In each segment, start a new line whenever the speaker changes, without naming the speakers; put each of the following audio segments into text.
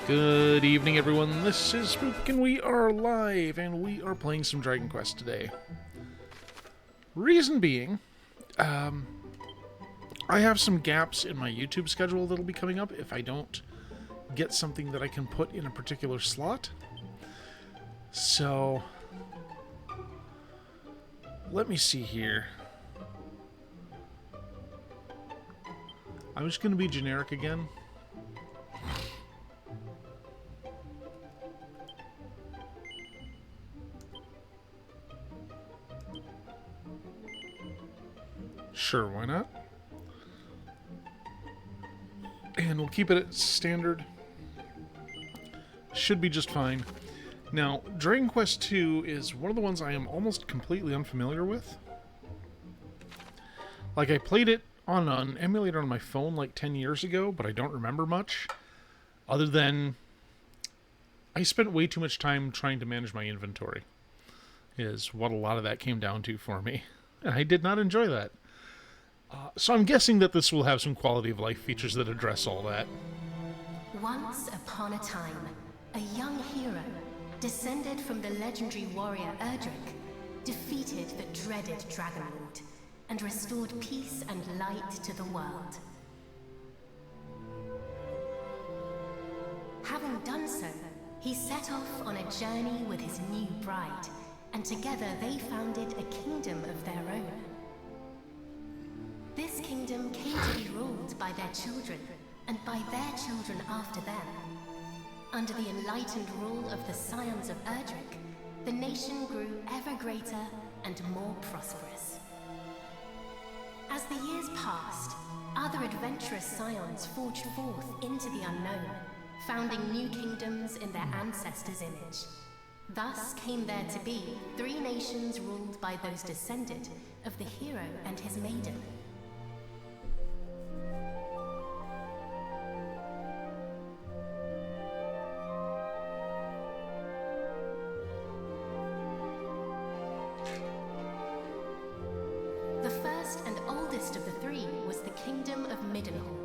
Good evening, everyone. This is Spook, and we are live, and we are playing some Dragon Quest today. Reason being, I have some gaps in my YouTube schedule that'll be coming up if I don't get something that I can put in a particular slot. So, let me see here. I'm just going to be generic again. Sure, why not? And we'll keep it at standard. Should be just fine. Now, Dragon Quest II is one of the ones I am almost completely unfamiliar with. Like, I played it on an emulator on my phone like 10 years ago, but I don't remember much. Other than, I spent way too much time trying to manage my inventory. Is what a lot of that came down to for me. And I did not enjoy that. So I'm guessing that this will have some quality of life features that address all that.
Once upon a time, a young hero, descended from the legendary warrior Erdrick, defeated the dreaded Dragon Lord and restored peace and light to the world. Having done so, he set off on a journey with his new bride, and together they founded a kingdom of their own. This kingdom came to be ruled by their children, and by their children after them. Under the enlightened rule of the scions of Erdrick, the nation grew ever greater and more prosperous. As the years passed, other adventurous scions forged forth into the unknown, founding new kingdoms in their ancestors' image. Thus came there to be 3 nations ruled by those descended of the hero and his maiden. The first and oldest of the 3 was the Kingdom of Middenhall,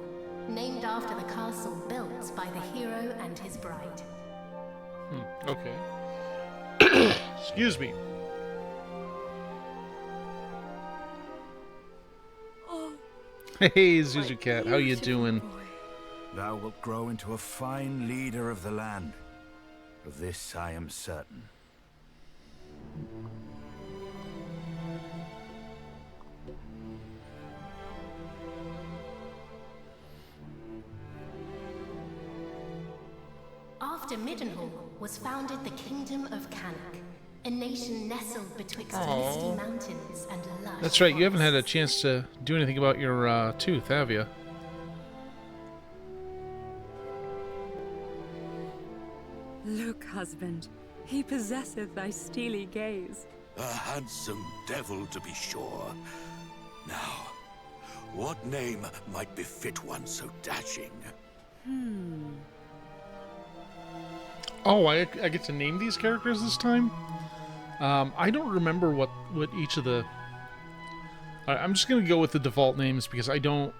named after the castle built by the hero and his bride.
Okay. Excuse me. Hey, Zuzu Cat, how you doing?
Thou wilt grow into a fine leader of the land. Of this I am certain.
After Middenhall was founded the Kingdom of Cannock, a nation nestled betwixt misty mountains and lush
That's right, you haven't had a
forests.
chance to do anything about your tooth, have you?
Look, husband, he possesseth thy steely gaze.
A handsome devil, to be sure. Now, what name might befit one so dashing?
Oh, I get to name these characters this time? I don't remember what each of the... I'm just going to go with the default names because I don't...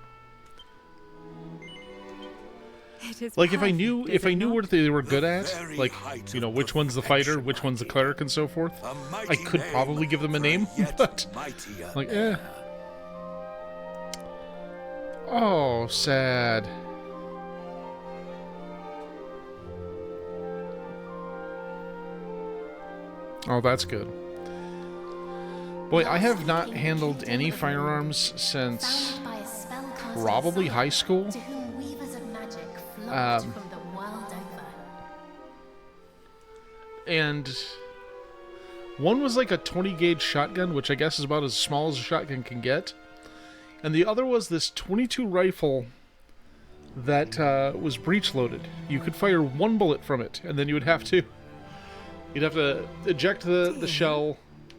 It is
Like, if I
perfect,
knew
is it not?
what they were good at,
very
like,
height
you know,
of
which one's the fighter,
perfection,
which one's the
my
cleric,
dear.
and so forth,
A
I
mighty
could
name
probably give them a name,
yet
but...
mightier
Like,
heir.
Oh, sad. Oh, that's good. Boy, I have not handled any firearms since
Founded by a spellcaster
probably
son,
high school.
to whom weavers of magic flocked
Um,
from the world over.
And one was like a 20 gauge shotgun, which I guess is about as small as a shotgun can get. And the other was this 22 rifle that was breech loaded. You could fire 1 bullet from it, and then you'd have to eject the shell,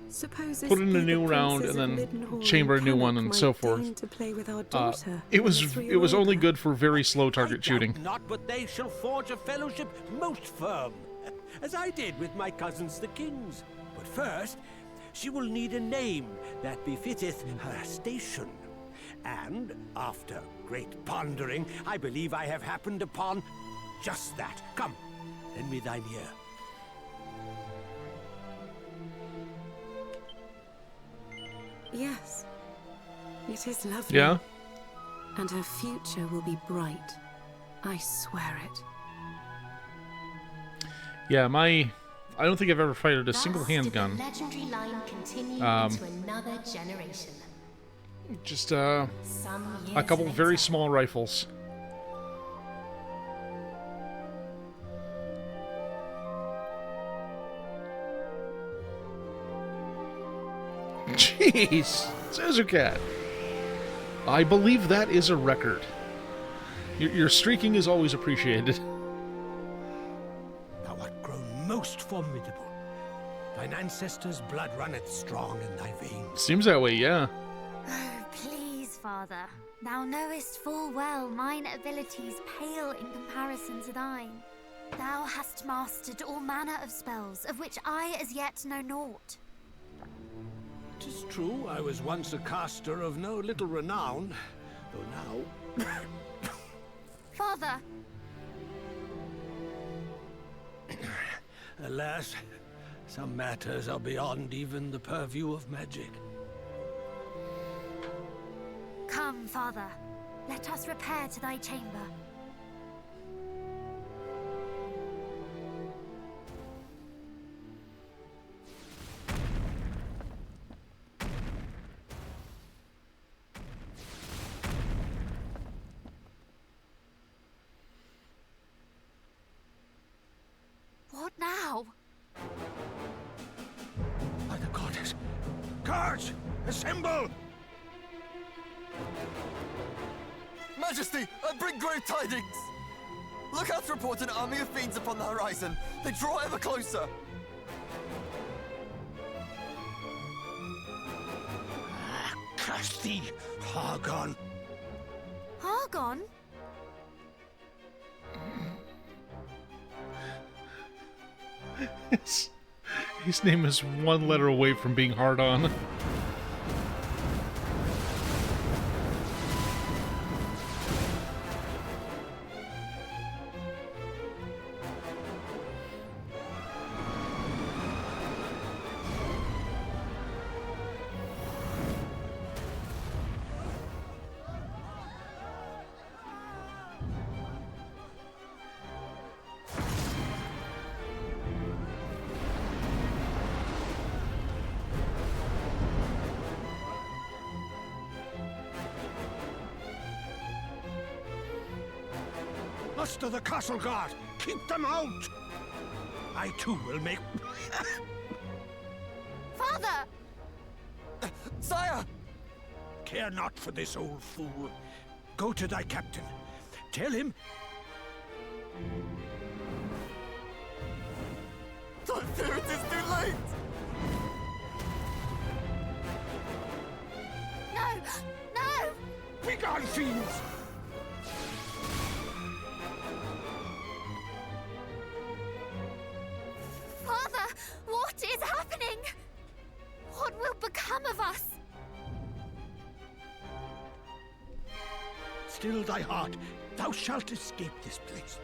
Suppose
put in a new round, and then chamber a new one, and so forth.
To play with our daughter,
It was only good for very slow target shooting.
Not, but they shall forge a fellowship most firm, as I did with my cousins the kings. But first, she will need a name that befitteth her station. And, after great pondering, I believe I have happened upon just that. Come, lend me thine ear.
Yes. It is lovely.
Yeah?
And her future will be bright. I swear it.
Yeah, I don't think I've ever fired a single
Thus did the
handgun.
legendary line continue into another generation.
Just
Some
a
years
couple very
later,
small rifles. Jeez, Scissor Cat. I believe that is a record. Your streaking is always appreciated.
Thou art grown most formidable. Thine ancestors' blood runneth strong in thy veins.
Seems that way, yeah.
Oh, please, Father. Thou knowest full well mine abilities pale in comparison to thine. Thou hast mastered all manner of spells, of which I as yet know naught.
'Tis true, I was once a caster of no little renown, though now...
Father!
Alas, some matters are beyond even the purview of magic.
Come, Father. Let us repair to thy chamber. What now?
By the goddess! Guards! Assemble!
Majesty, I bring great tidings! Lookouts report an army of fiends upon the horizon. They draw ever closer.
Curse thee, Hargon!
Argon?
His name is one letter away from being hard on.
Muster the castle guard! Keep them out! I too will make...
Father!
Sire!
Care not for this old fool. Go to thy captain. Tell him...
I fear it is too late!
No! No!
Begone, fiends!
Father! What is happening? What will become of us?
Still thy heart. Thou shalt escape this place.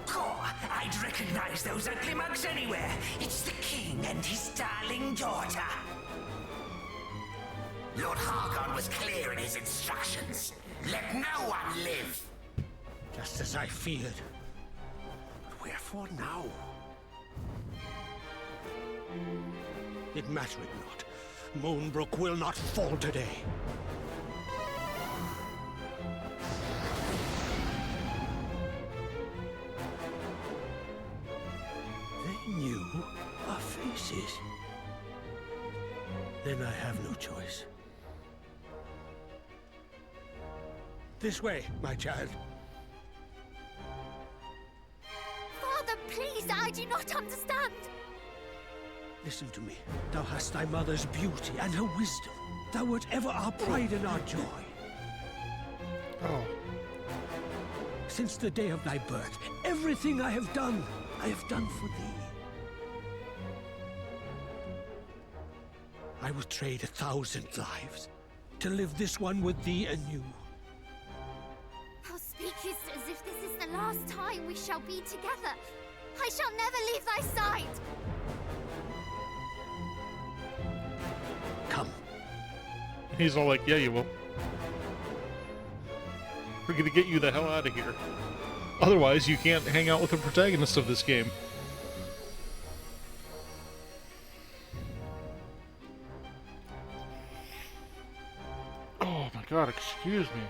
Oh, I'd recognize those ugly mugs anywhere. It's the king and his darling daughter. Lord Hargon was clear in his instructions. Let no one live.
Just as I feared. But wherefore now? It mattereth not. Moonbroke will not fall today. They knew our faces. Then I have no choice. This way, my child.
Father, please, I do not understand.
Listen to me. Thou hast thy mother's beauty and her wisdom. Thou wert ever our pride and our joy.
Oh.
Since the day of thy birth, everything I have done for thee. I would trade 1,000 lives. to live this one with thee anew.
Thou speakest as if this is the last time we shall be together. I shall never leave thy side.
Come.
He's all like, yeah, you will. We're gonna get you the hell out of here. Otherwise, you can't hang out with the protagonist of this game. Oh my god, excuse me.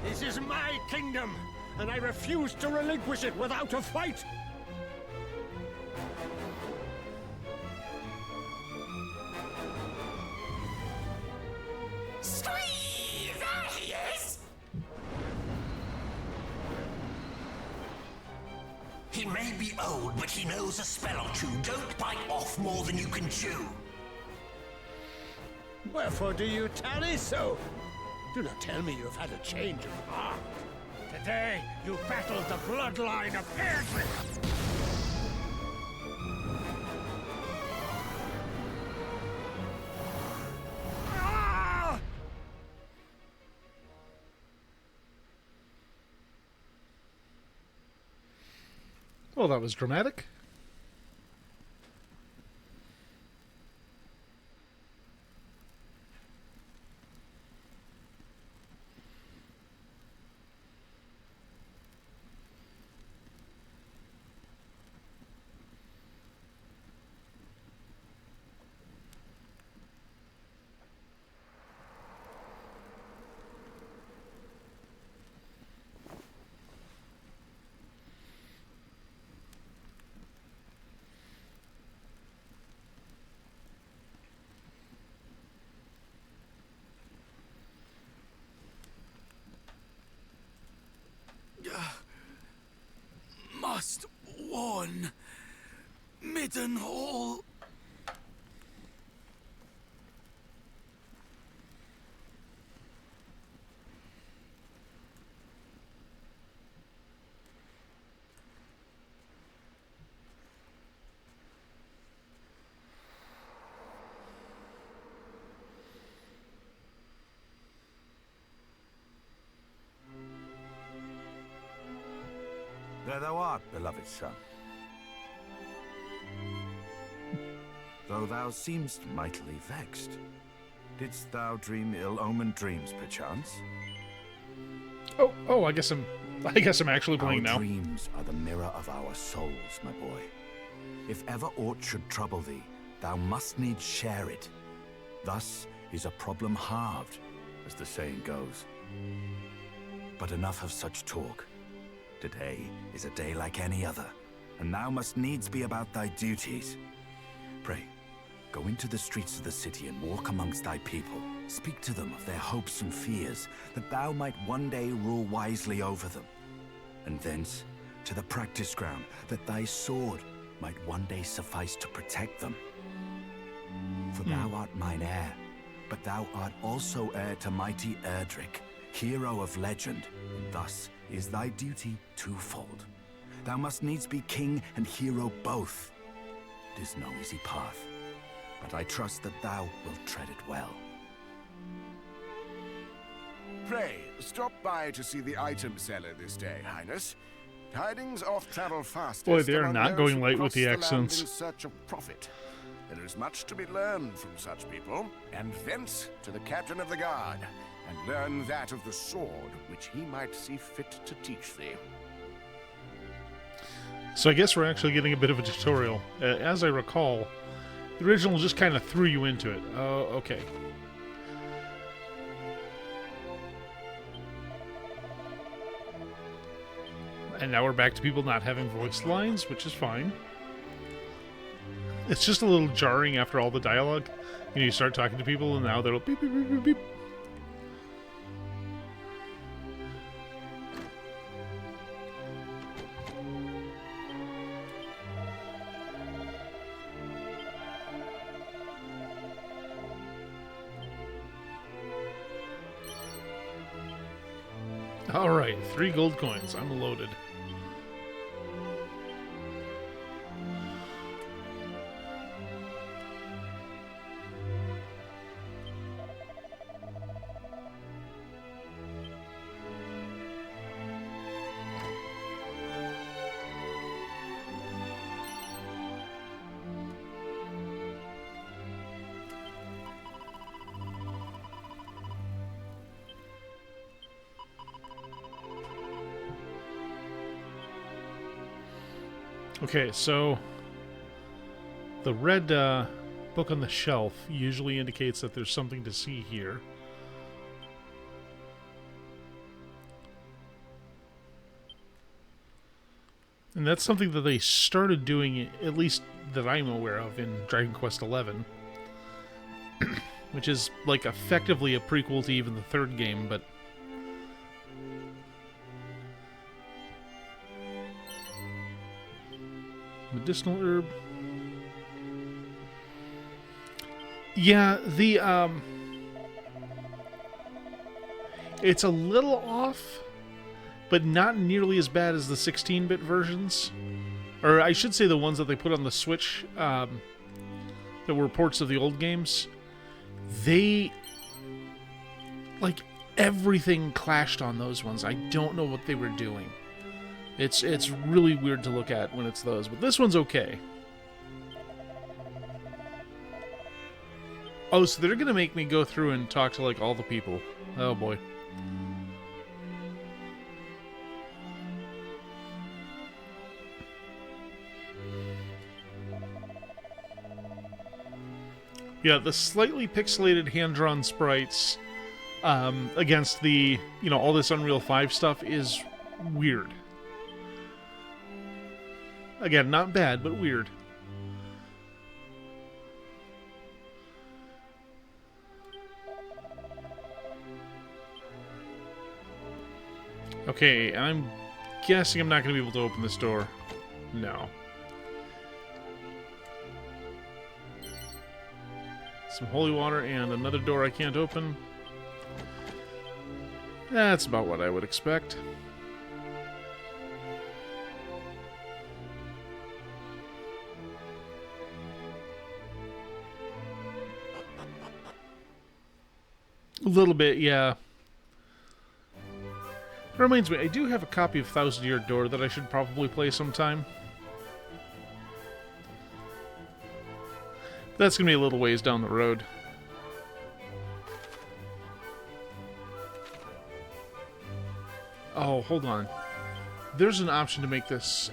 This is my kingdom, and I refuse to relinquish it without a fight.
Squeeze! There he is! He may be old, but he knows a spell or two. Don't bite off more than you can chew.
Wherefore do you tarry so? Do not tell me you have had a change of heart. Today, you battled the bloodline of Erdrick. Ah!
Well, that was dramatic.
Must warn Midden Hall.
There thou art, beloved son. Though thou seemst mightily vexed, didst thou dream ill-omened dreams, perchance?
Oh, I guess I'm actually playing
Our
now.
dreams are the mirror of our souls, my boy. If ever aught should trouble thee, thou must needs share it. Thus is a problem halved, as the saying goes. But enough of such talk. Today is a day like any other, and thou must needs be about thy duties. Pray, go into the streets of the city and walk amongst thy people. Speak to them of their hopes and fears, that thou might one day rule wisely over them. And thence to the practice ground, that thy sword might one day suffice to protect them. For thou art mine heir, but thou art also heir to mighty Erdrick, hero of legend, and thus is thy duty twofold. Thou must needs be king and hero both. 'Tis no easy path, but I trust that thou wilt tread it well.
Pray, stop by to see the item seller this day, Highness. Tidings oft travel fastest.
Boy, they are
among
not
those
going
who
light
cross
with the
land
accents.
in search of profit. There is much to be learned from such people, and thence to the captain of the guard, and learn that of the sword which he might see fit to teach thee.
So I guess we're actually getting a bit of a tutorial. As I recall, the original just kind of threw you into it. Oh, okay. And now we're back to people not having voice lines, which is fine. It's just a little jarring after all the dialogue. You know, you start talking to people and now they'll beep, beep, beep, beep, beep. Alright, 3 gold coins. I'm loaded. Okay, so the red book on the shelf usually indicates that there's something to see here. And that's something that they started doing, at least that I'm aware of, in Dragon Quest XI. Which is, like, effectively a prequel to even the third game, but... Medicinal herb. Yeah, it's a little off, but not nearly as bad as the 16-bit versions. Or I should say the ones that they put on the Switch, that were ports of the old games. They... like, everything clashed on those ones. I don't know what they were doing. It's really weird to look at when it's those, but this one's okay. Oh, so they're gonna make me go through and talk to, like, all the people. Oh, boy. Yeah, the slightly pixelated hand-drawn sprites against the, all this Unreal 5 stuff is weird. Again, not bad, but weird. Okay, I'm guessing I'm not going to be able to open this door. No. Some holy water and another door I can't open. That's about what I would expect. A little bit, yeah. It reminds me, I do have a copy of Thousand Year Door that I should probably play sometime. That's going to be a little ways down the road. Oh, hold on. There's an option to make this...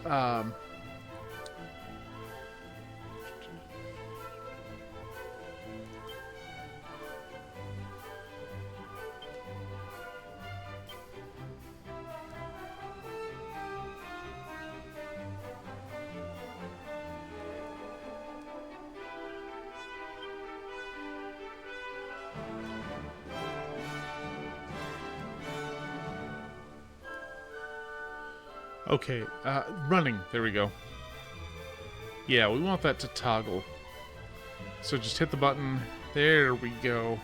Okay, running. There we go. Yeah, we want that to toggle. So just hit the button. There we go.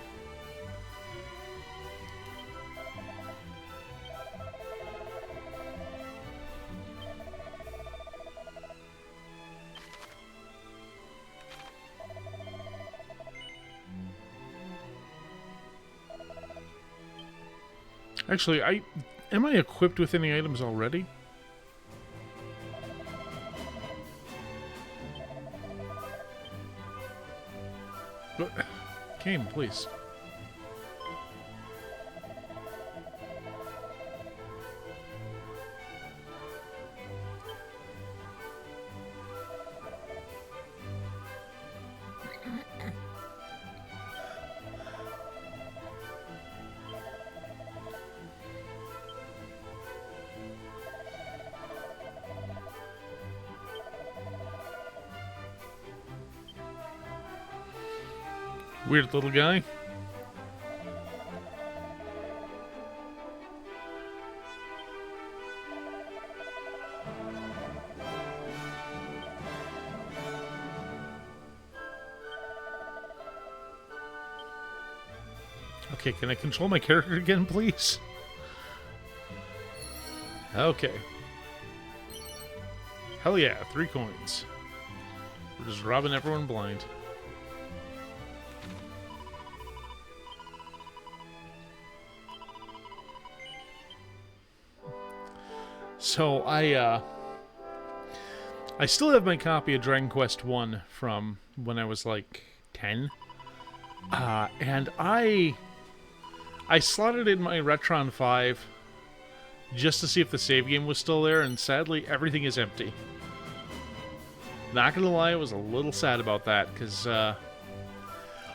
Actually, am I equipped with any items already? Game, please. Weird little guy. Okay, can I control my character again, please? Okay. Hell yeah, 3 coins. We're just robbing everyone blind. So I still have my copy of Dragon Quest 1 from when I was like 10. And I slotted in my Retron 5 just to see if the save game was still there, and sadly everything is empty. Not gonna lie, I was a little sad about that, because I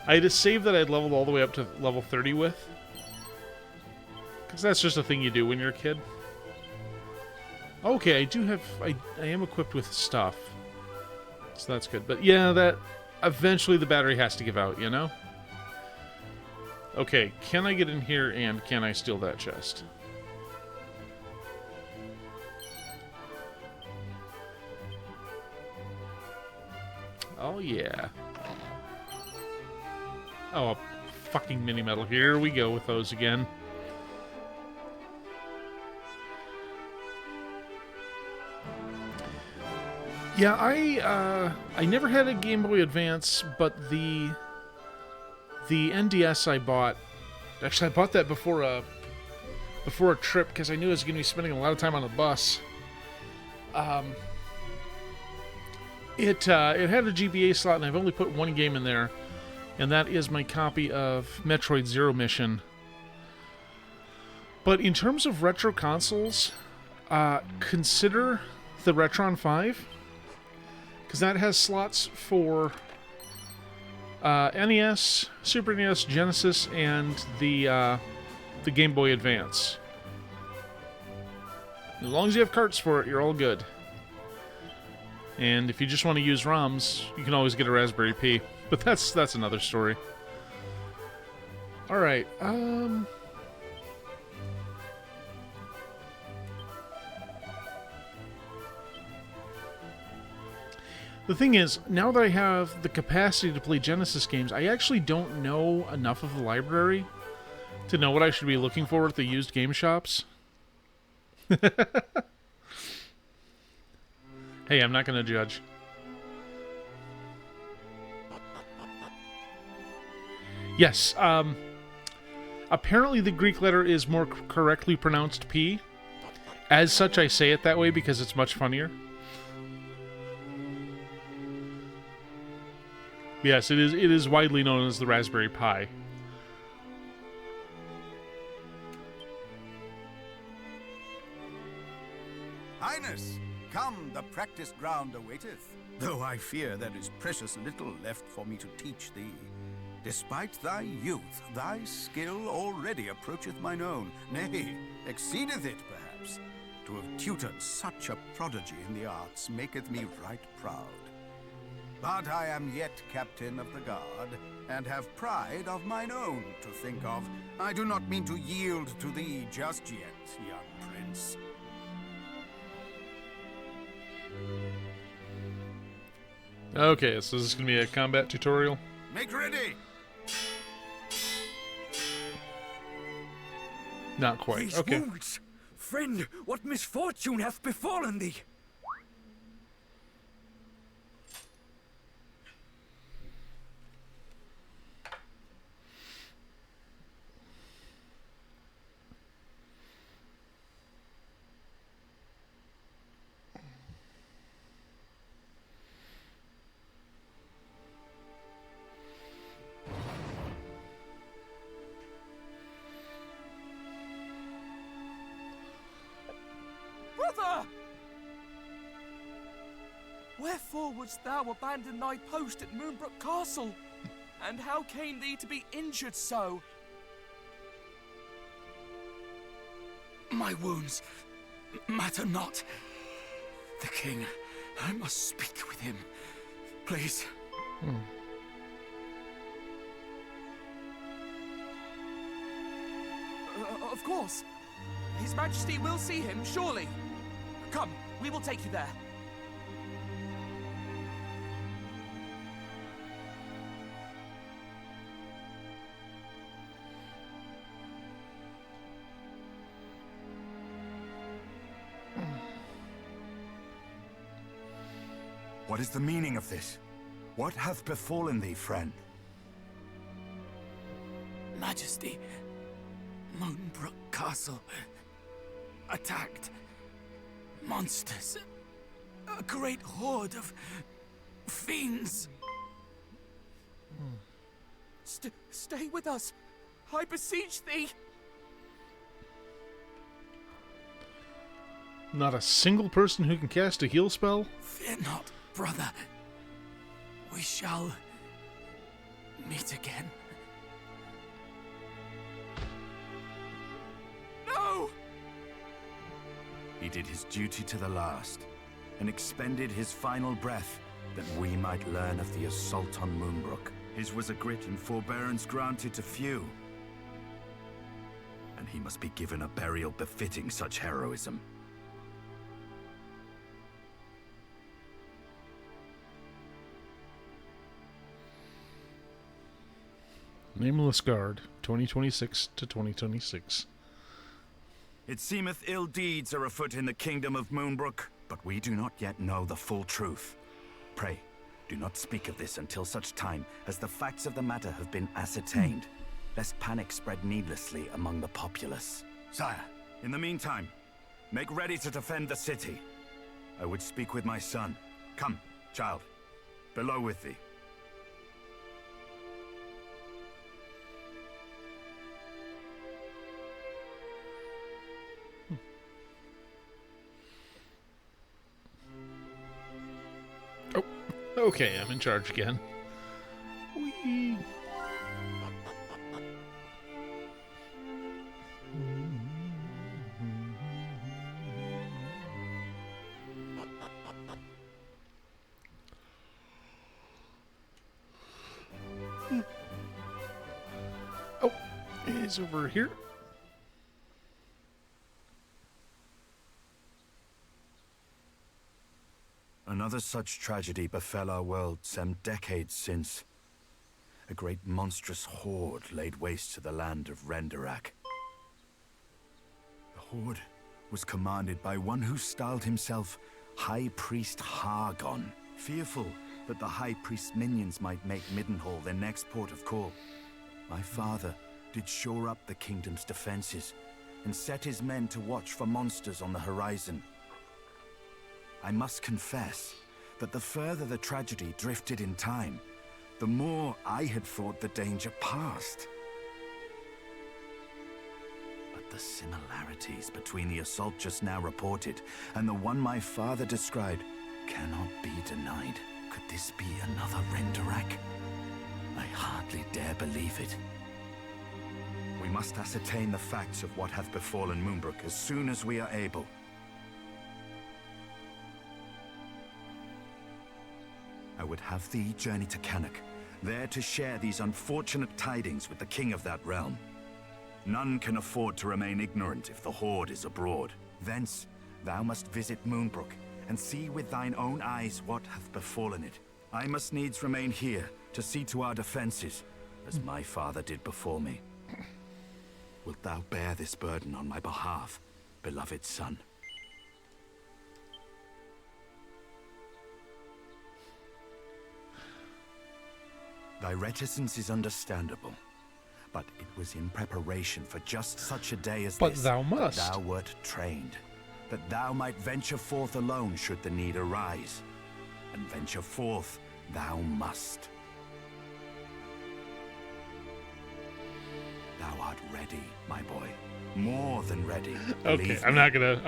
had a save that I'd leveled all the way up to level 30 with. Because that's just a thing you do when you're a kid. Okay, I do have... I am equipped with stuff. So that's good. But yeah, that... Eventually the battery has to give out, you know? Okay, can I get in here and can I steal that chest? Oh, yeah. Oh, a fucking mini-metal. Here we go with those again. Yeah, I never had a Game Boy Advance, but the NDS I bought... Actually, I bought that before a trip, because I knew I was going to be spending a lot of time on the bus. It had a GBA slot, and I've only put one game in there, and that is my copy of Metroid Zero Mission. But in terms of retro consoles, consider the Retron 5, because that has slots for NES, Super NES, Genesis, and the Game Boy Advance. As long as you have carts for it, you're all good. And if you just want to use ROMs, you can always get a Raspberry Pi. But that's another story. Alright, the thing is, now that I have the capacity to play Genesis games, I actually don't know enough of the library to know what I should be looking for at the used game shops. Hey, I'm not going to judge. Yes, apparently the Greek letter is more correctly pronounced P. As such, I say it that way because it's much funnier. Yes, it is widely known as the Raspberry Pi.
Highness, come, the practice ground awaiteth. Though I fear there is precious little left for me to teach thee. Despite thy youth, thy skill already approacheth mine own, nay, exceedeth it perhaps. To have tutored such a prodigy in the arts maketh me right proud. But I am yet captain of the guard, and have pride of mine own to think of. I do not mean to yield to thee just yet, young prince.
Okay, so this is going to be a combat tutorial.
Make ready!
Not quite.
These
Okay.
wounds! Friend, what misfortune hath befallen thee?
Brother! Wherefore wouldst thou abandon thy post at Moonbroke Castle? And how came thee to be injured so?
My wounds matter not. The king, I must speak with him. Please.
Of course. His Majesty will see him, surely. Come, we will take you there.
What is the meaning of this? What hath befallen thee, friend?
Majesty, Moonbroke Castle. Attacked. Monsters. A great horde of fiends.
Stay with us. I beseech thee.
Not a single person who can cast a heal spell?
Fear not. brother, we shall meet again. No!
He did his duty to the last, and expended his final breath that we might learn of the assault on Moonbroke. His was a grit and forbearance granted to few, and he must be given a burial befitting such heroism.
Nameless Guard, 2026 to 2026.
It seemeth ill deeds are afoot in the kingdom of Moonbroke, but we do not yet know the full truth. Pray, do not speak of this until such time as the facts of the matter have been ascertained, lest panic spread needlessly among the populace. Sire, in the meantime, make ready to defend the city. I would speak with my son. Come, child, below with thee.
Okay, I'm in charge again. Whee! Oh, it's over here.
Another such tragedy befell our world some decades since. A great monstrous horde laid waste to the land of Renderak. The horde was commanded by one who styled himself High Priest Hargon, fearful that the High Priest's minions might make Middenhall their next port of call. My father did shore up the kingdom's defenses and set his men to watch for monsters on the horizon. I must confess that the further the tragedy drifted in time, the more I had thought the danger past. But the similarities between the assault just now reported and the one my father described cannot be denied. Could this be another Renderak? I hardly dare believe it. We must ascertain the facts of what hath befallen Moonbroke as soon as we are able. I would have thee journey to Cannock, there to share these unfortunate tidings with the king of that realm. None can afford to remain ignorant if the horde is abroad. Thence, thou must visit Moonbroke, and see with thine own eyes what hath befallen it. I must needs remain here to see to our defenses, as my father did before me. Wilt thou bear this burden on my behalf, beloved son? Thy reticence is understandable, but it was in preparation for just such a day as
But
this
thou must.
that thou wert trained, that thou might venture forth alone should the need arise. And venture forth thou must. Thou art ready, my boy. More than ready.
Okay,
believe
I'm
me.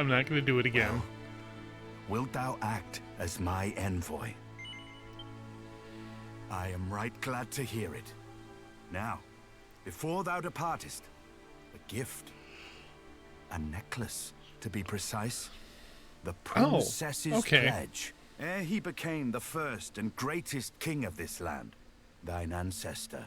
not gonna do it again.
Well, wilt thou act as my envoy? I am right glad to hear it. Now, before thou departest, a gift. A necklace, to be precise. The princess's
okay.
pledge. Ere he became the first and greatest king of this land, thine ancestor,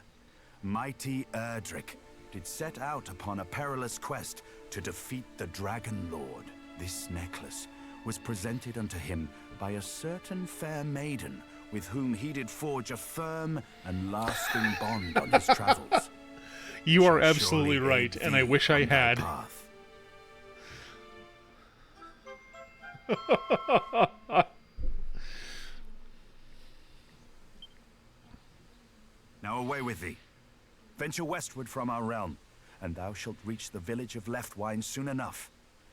mighty Erdrick, did set out upon a perilous quest to defeat the Dragon Lord. This necklace was presented unto him by a certain fair maiden with whom he did forge a firm and lasting bond on his travels.
You are
Shall
absolutely
surely
right,
aid
and I
thee
wish I
on thy
had.
path. Now away with thee. Venture westward from our realm, and thou shalt reach the village of Leftwine soon enough.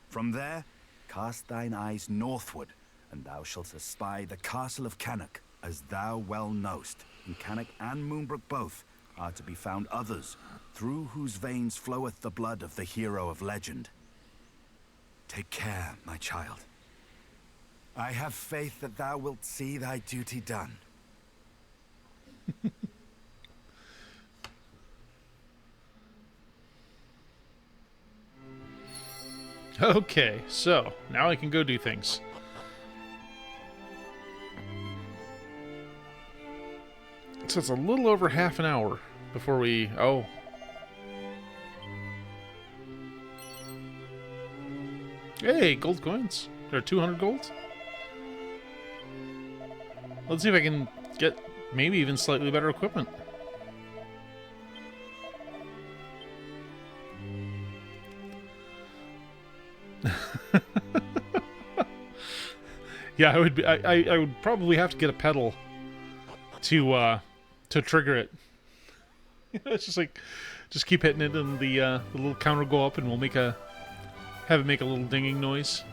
From there, cast thine eyes northward, and thou shalt espy the castle of Cannock. As thou well knowst, in Cannock and Moonbroke both are to be found others, through whose veins floweth the blood of the hero of legend. Take care, my child. I have faith that thou wilt see thy duty done.
Okay, so now I can go do things. So it's a little over half an hour before we... Oh. Hey, gold coins. There are 200 gold. Let's see if I can get maybe even slightly better equipment. Yeah, I would. I would probably have to get a pedal to trigger it. It's just like, just keep hitting it, and the little counter will go up, and we'll have it make a little dinging noise.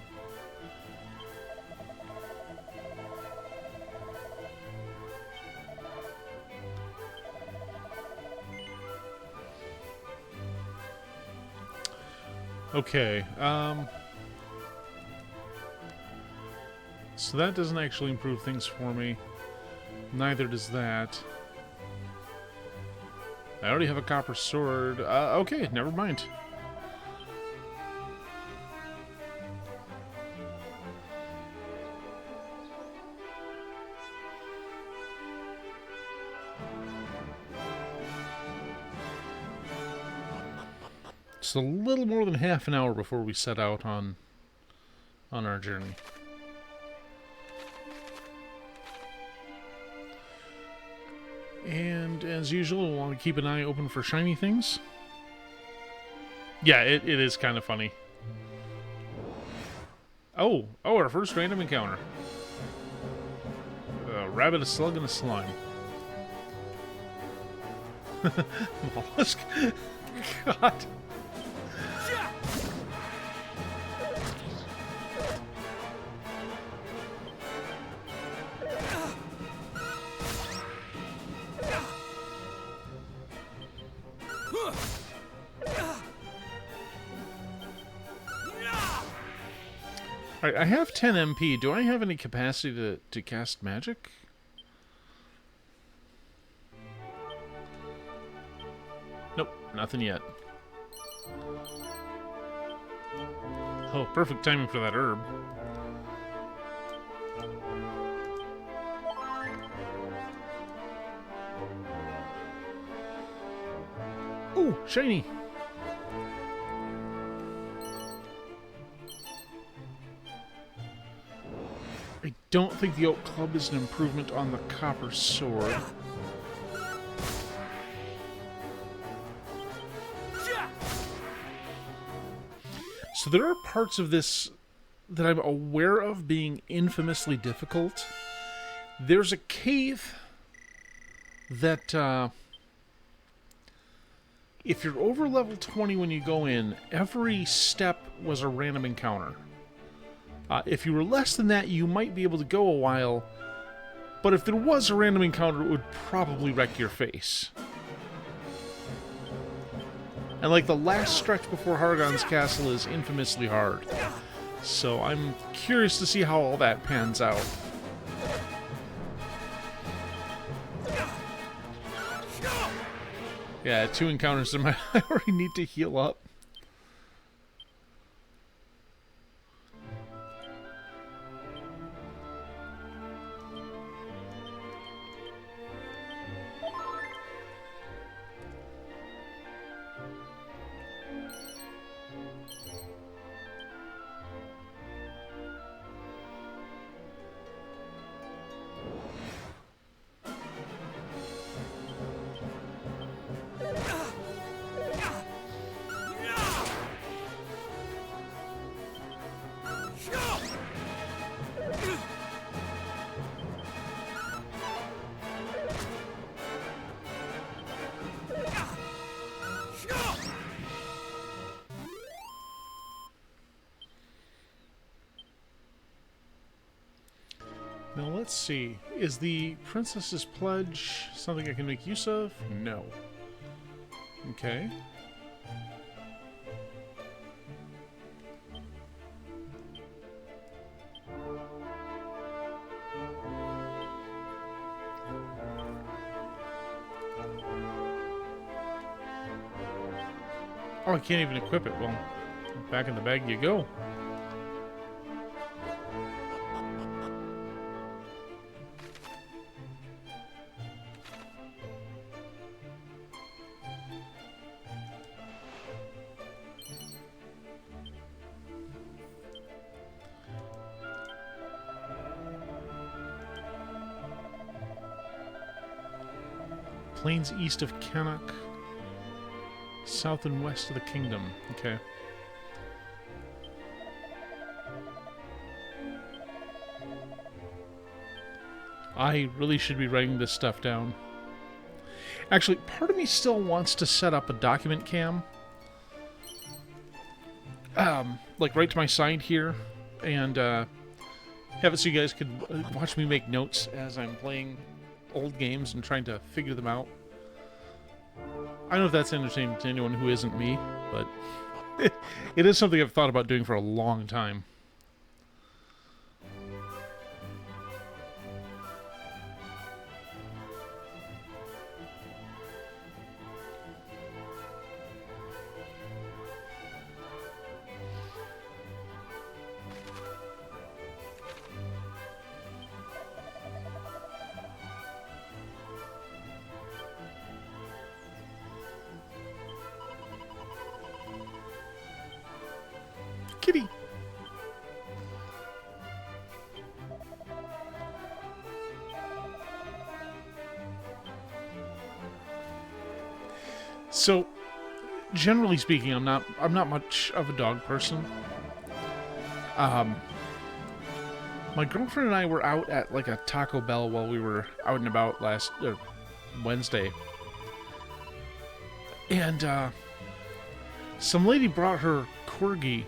Okay. So that doesn't actually improve things for me. Neither does that. I already have a copper sword. Okay, never mind. It's a little more than half an hour before we set out on our journey. And as usual, we'll want to keep an eye open for shiny things. Yeah, it is kind of funny. Oh, our first random encounter. A rabbit, a slug, and a slime. Mollusk. God. Alright, I have 10 MP. Do I have any capacity to cast magic? Nope, nothing yet. Oh, perfect timing for that herb. Ooh, shiny! I don't think the Oak Club is an improvement on the Copper Sword. So there are parts of this that I'm aware of being infamously difficult. There's a cave that, if you're over level 20 when you go in, every step was a random encounter. If you were less than that, you might be able to go a while, but if there was a random encounter, it would probably wreck your face. And like the last stretch before Hargon's castle is infamously hard. So I'm curious to see how all that pans out. Yeah, 2 encounters in my... I already need to heal up. Now let's see. Is the Princess's Pledge something I can make use of? No. Okay. Oh, I can't even equip it. Well, back in the bag you go. Plains east of Canuck, south and west of the kingdom. Okay. I really should be writing this stuff down. Actually, part of me still wants to set up a document cam. Like right to my side here, and have it so you guys could watch me make notes as I'm playing old games and trying to figure them out. I don't know if that's entertaining to anyone who isn't me, but it is something I've thought about doing for a long time. Kitty! So, generally speaking, I'm not much of a dog person. My girlfriend and I were out at like a Taco Bell while we were out and about last Wednesday, and some lady brought her corgi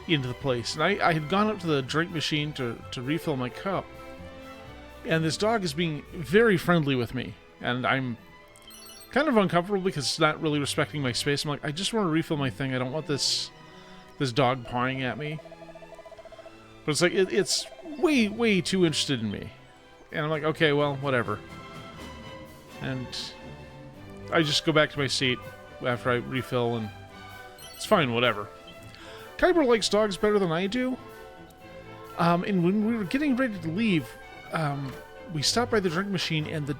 into the place, and I had gone up to the drink machine to refill my cup, and this dog is being very friendly with me, and I'm kind of uncomfortable because it's not really respecting my space. I'm like, I just want to refill my thing. I don't want this dog pawing at me. But it's like it's way too interested in me, and I'm like, okay, well, whatever. And I just go back to my seat after I refill, and it's fine, whatever. Kyber likes dogs better than I do. And when we were getting ready to leave, we stopped by the drink machine, and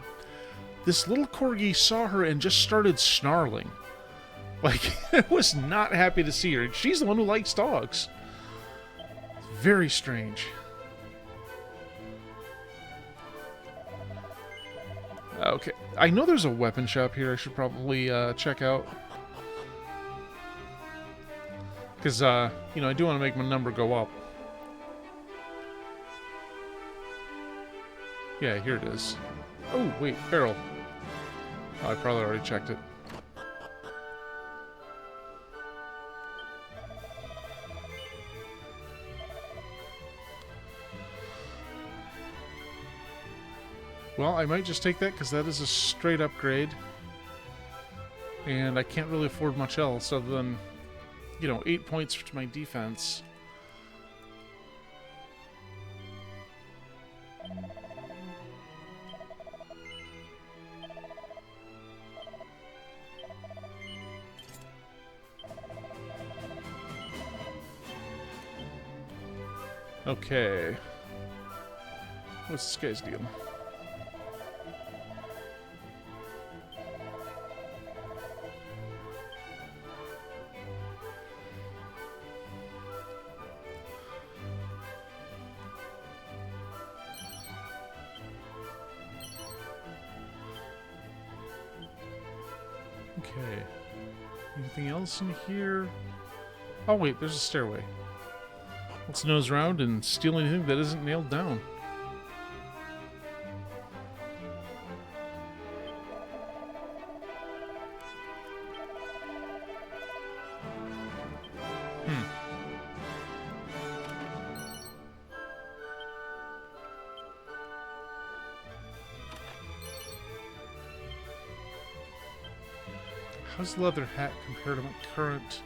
this little corgi saw her and just started snarling. Like, I was not happy to see her. She's the one who likes dogs. Very strange. Okay, I know there's a weapon shop here I should probably check out. Because, you know, I do want to make my number go up. Yeah, here it is. Oh, wait, barrel. Oh, I probably already checked it. Well, I might just take that because that is a straight upgrade. And I can't really afford much else other than, you know, 8 points to my defense. Okay. What's this guy's deal? Okay. Anything else in here? Oh wait, there's a stairway. Let's nose around and steal anything that isn't nailed down. How's the leather hat compared to my current?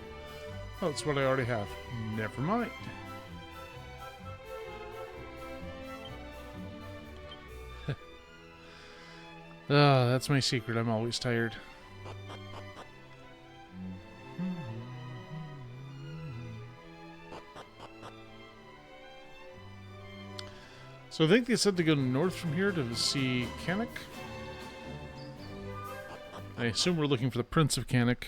Oh, it's what I already have. Never mind. Ah, that's my secret. I'm always tired. So I think they said to go north from here to see Canuck. I assume we're looking for the Prince of Canuck.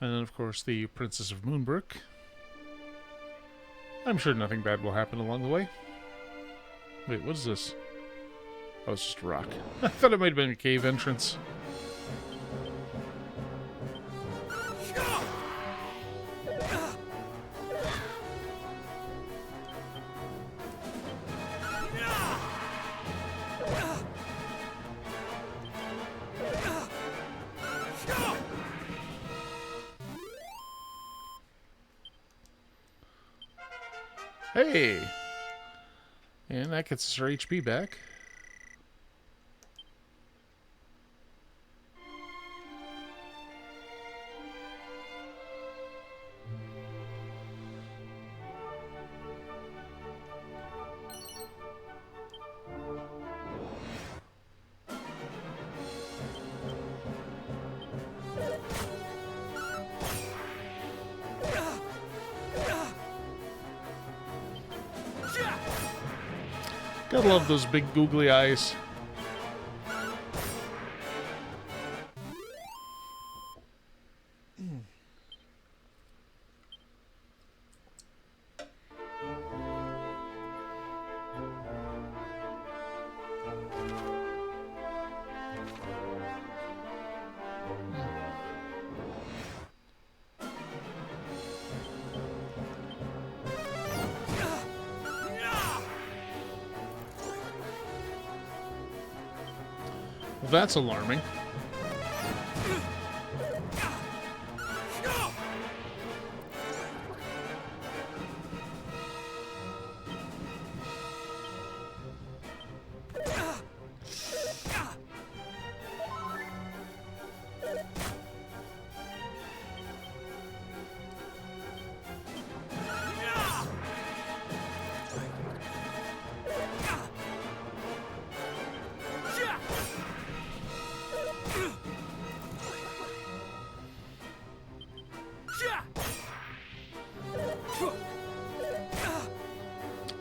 And then, of course, the Princess of Moonbroke. I'm sure nothing bad will happen along the way. Wait, what is this? Oh, it's just a rock. I thought it might have been a cave entrance. Hey! And that gets us our HP back. Gotta love those big googly eyes. Well, that's alarming.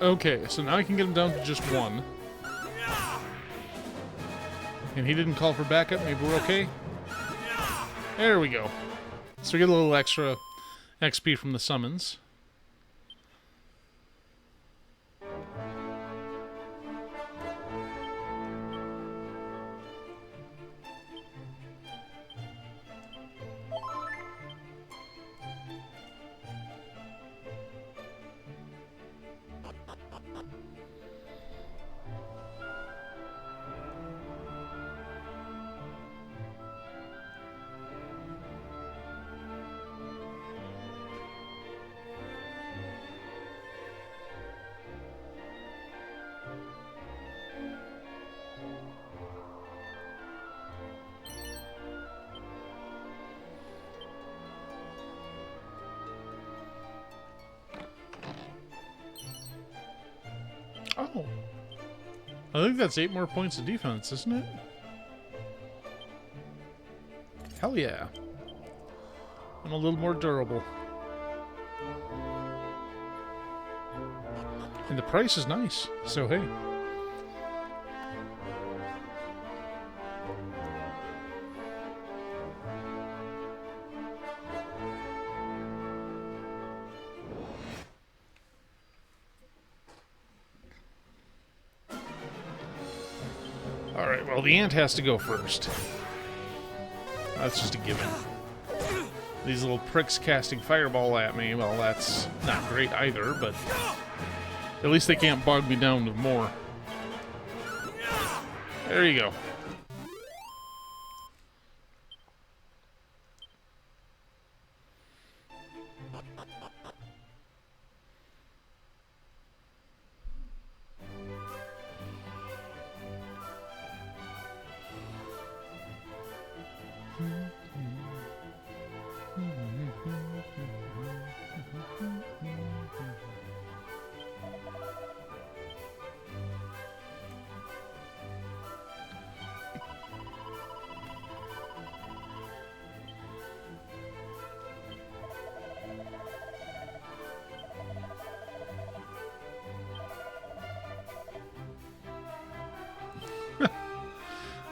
Okay, so now I can get him down to just one. And he didn't call for backup, maybe we're okay? There we go. So we get a little extra XP from the summons. Oh. I think that's 8 more points of defense, isn't it? Hell yeah. I'm a little more durable. And the price is nice, so hey. Alright, well, the ant has to go first. That's just a given. These little pricks casting fireball at me, well, that's not great either, but at least they can't bog me down with more. There you go.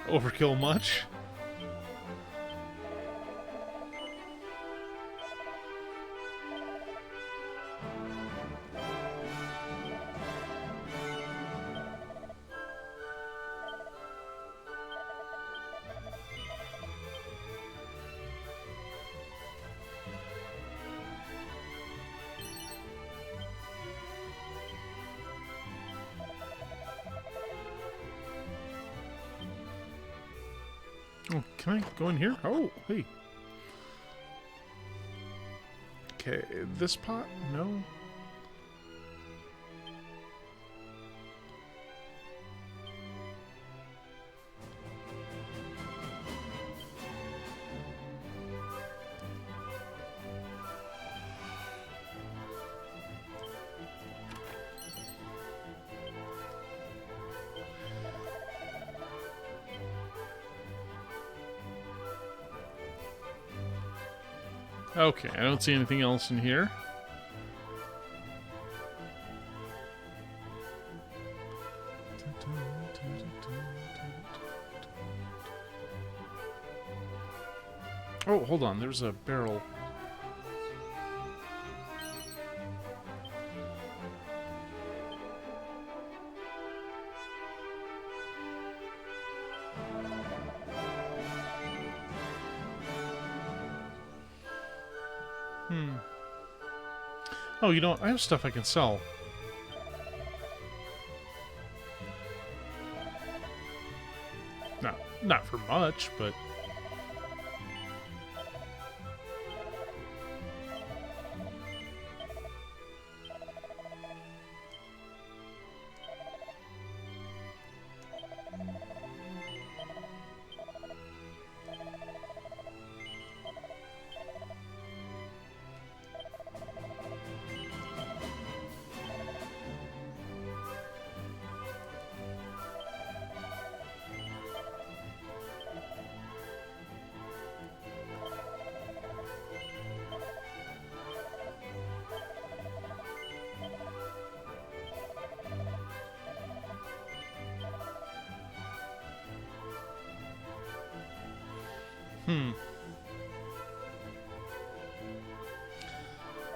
overkill much. Oh, can I go in here? Oh, hey. Okay, this pot? No. Okay, I don't see anything else in here. Oh, hold on. There's a barrel. Oh, you know, I have stuff I can sell. No, not for much, but...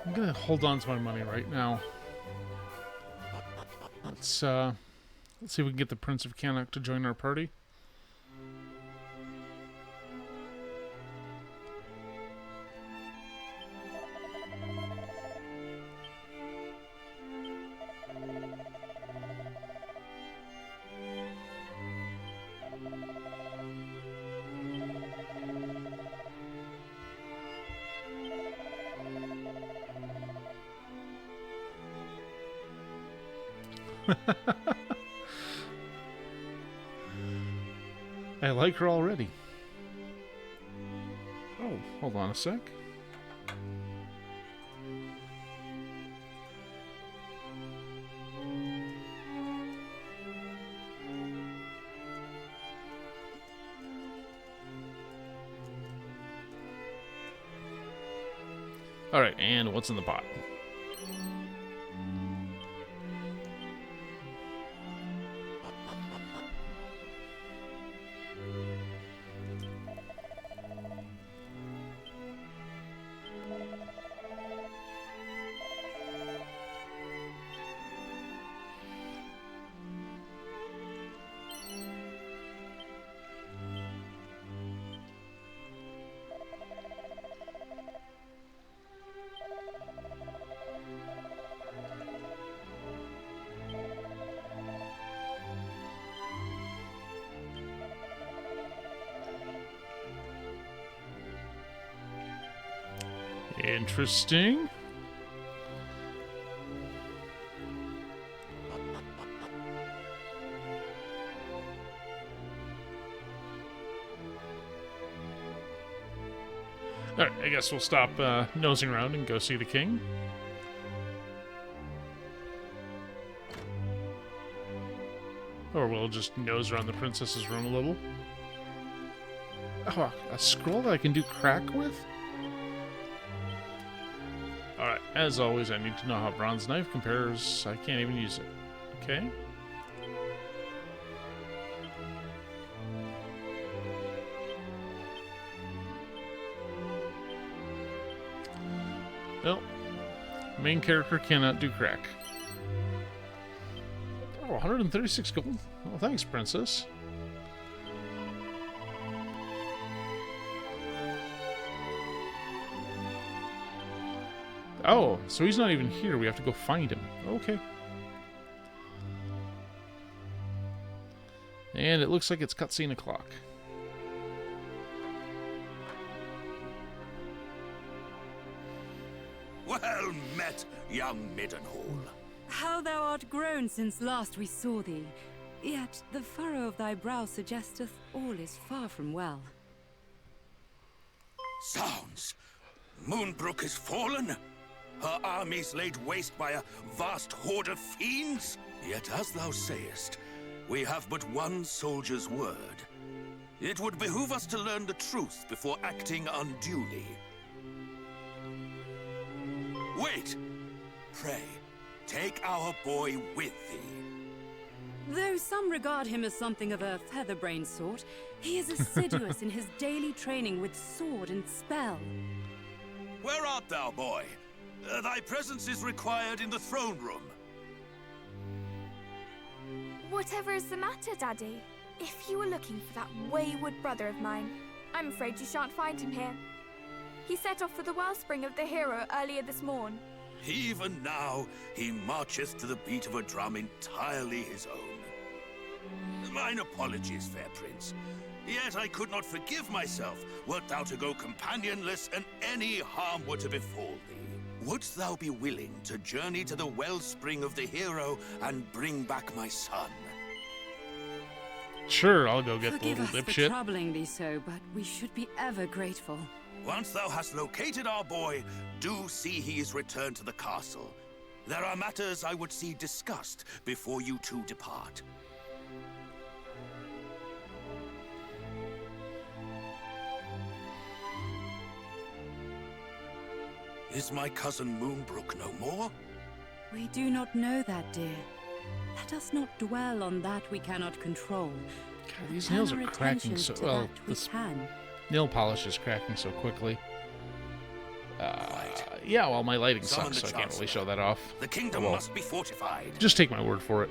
I'm gonna hold on to my money right now. Let's see if we can get the Prince of Cannock to join our party. I like her already. Oh, hold on a sec. Alright, and what's in the pot? Interesting. Alright, I guess we'll stop nosing around and go see the king. Or we'll just nose around the princess's room a little. Oh, a scroll that I can do crack with? Alright, as always, I need to know how bronze knife compares. I can't even use it. Okay. Well, main character cannot do crack. Oh, 136 gold. Well, thanks, princess. Oh, so he's not even here. We have to go find him. Okay. And it looks like it's cutscene o'clock.
Well met, young Middenhall.
How thou art grown since last we saw thee. Yet the furrow of thy brow suggesteth all is far from well.
Sounds. Moonbroke is fallen. Her armies laid waste by a vast horde of fiends. Yet as thou sayest, we have but one soldier's word. It would behoove us to learn the truth before acting unduly. Wait! Pray, take our boy with thee.
Though some regard him as something of a featherbrained sort, he is assiduous in his daily training with sword and spell.
Where art thou, boy? Thy presence is required in the throne room.
Whatever is the matter, Daddy? If you were looking for that wayward brother of mine, I'm afraid you shan't find him here. He set off for the wellspring of the hero earlier this morn.
Even now, he marcheth to the beat of a drum entirely his own. Mine apologies, fair prince. Yet I could not forgive myself wert thou to go companionless and any harm were to befall thee. Wouldst thou be willing to journey to the wellspring of the hero and bring back my son?
Sure, I'll go get
Forgive
the
us
little
for
dipshit.
troubling thee so, but we should be ever grateful.
Once thou hast located our boy, do see he is returned to the castle. There are matters I would see discussed before you two depart. Is my cousin Moonbroke no more?
We do not know that, dear. Let us not dwell on that we cannot control.
God, these
Turn
nails
our
are cracking
attention
so
to
well.
that we
This
can.
nail polish is cracking so quickly. Yeah, well, my lighting
Summon
sucks,
the
so I can't really
Chancellor.
show that off.
The kingdom
Well,
must be fortified.
just take my word for it.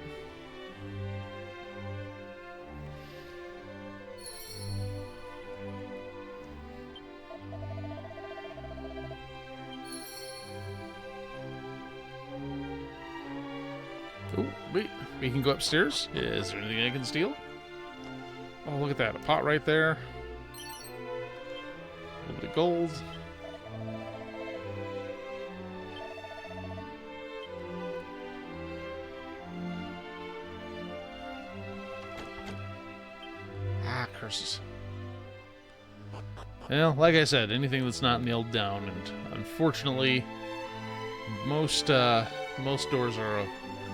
Oh, wait, we can go upstairs? Is there anything I can steal? Oh, look at that. A pot right there. A little bit of gold. Ah, curses. Well, like I said, anything that's not nailed down, and unfortunately, most doors are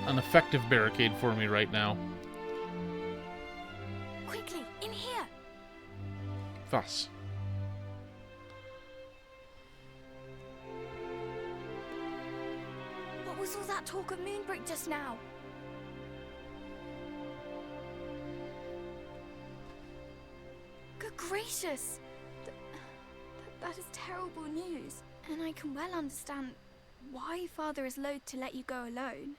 an effective barricade for me right now.
Quickly, in here!
Thus.
What was all that talk of Moonbroke just now? Good gracious! That is terrible news. And I can well understand why Father is loath to let you go alone.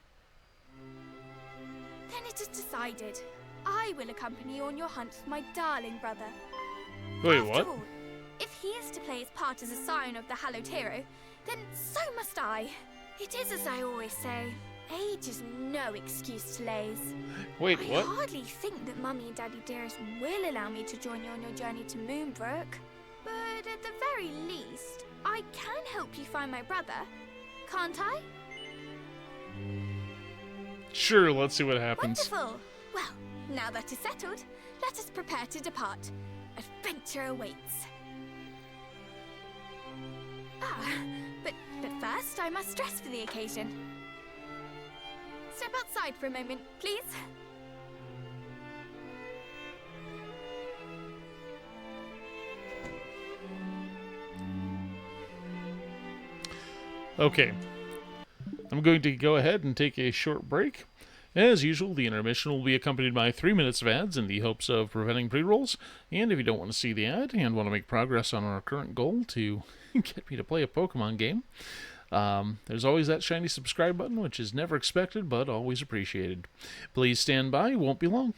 Then it is decided. I will accompany you on your hunt for my darling brother.
Wait,
After
what?
all, if he is to play his part as a scion of the hallowed hero, then so must I. It is as I always say, age is no excuse to laze.
Wait,
I
what?
hardly think that Mummy and Daddy Dearest will allow me to join you on your journey to Moonbroke. But at the very least, I can help you find my brother. Can't I?
Sure, let's see what happens.
Wonderful! Well, now that is settled, let us prepare to depart. Adventure awaits. But first I must dress for the occasion. Step outside for a moment, please.
Okay. I'm going to go ahead and take a short break. As usual, the intermission will be accompanied by 3 minutes of ads in the hopes of preventing pre-rolls. And if you don't want to see the ad and want to make progress on our current goal to get me to play a Pokemon game, There's always that shiny subscribe button, which is never expected but always appreciated. Please stand by, won't be long.